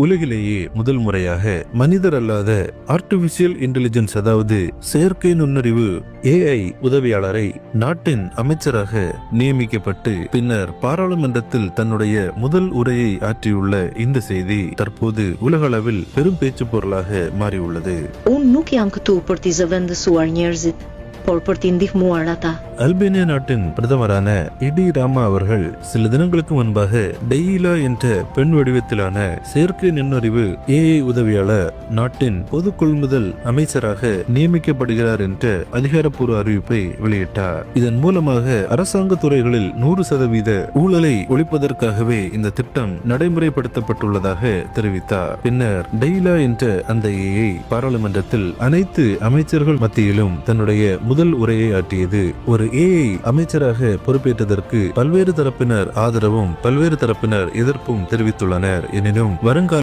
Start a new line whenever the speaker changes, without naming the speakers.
உலகிலேயே முதல் முறையாக மனிதர் அல்லாத ஆர்டிபிஷியல் இன்டெலிஜென்ஸ் அதாவது செயற்கை நுண்ணறிவு AI உதவியாளரை நாட்டின் அமைச்சராக நியமிக்கப்பட்டு பின்னர் பாராளுமன்றத்தில் தன்னுடைய முதல் உரையை ஆற்றியுள்ள இந்த செய்தி தற்போது உலக அளவில் பெரும் பேச்சு பொருளாக மாறியுள்ளது.
Unë nuk jam këtu për t'i zëvendësuar njerëzit, por për t'i ndihmuar ata.
Albania நாட்டின் பிரதமரான இடி ராமா அவர்கள் சில தினங்களுக்கு முன்பாக டெய்லா என்ற பெண் வடிவத்திலான செயற்கை நுண்ணறிவு AI உதவியாளர் நாட்டின் பொது கொள்முதல் அமைச்சராக நியமிக்கப்படுகிறார் என்ற அதிகாரப்பூர்வ அறிவிப்பை வெளியிட்டார். இதன் மூலமாக அரசாங்க துறைகளில் 100% ஊழலை ஒழிப்பதற்காகவே இந்த திட்டம் நடைமுறைப்படுத்தப்பட்டுள்ளதாக தெரிவித்தார். பின்னர் டெய்லா என்ற அந்த AI பாராளுமன்றத்தில் அனைத்து அமைச்சர்கள் மத்தியிலும் தன்னுடைய முதல் உரையை ஆற்றியது. ஒரு AI அமைச்சராக பொறுப்பேற்றதற்கு பல்வேறு தரப்பினர் ஆதரவும் பல்வேறு தரப்பினர் எதிர்ப்பும் தெரிவித்துள்ளனர். எனினும் வருங்கால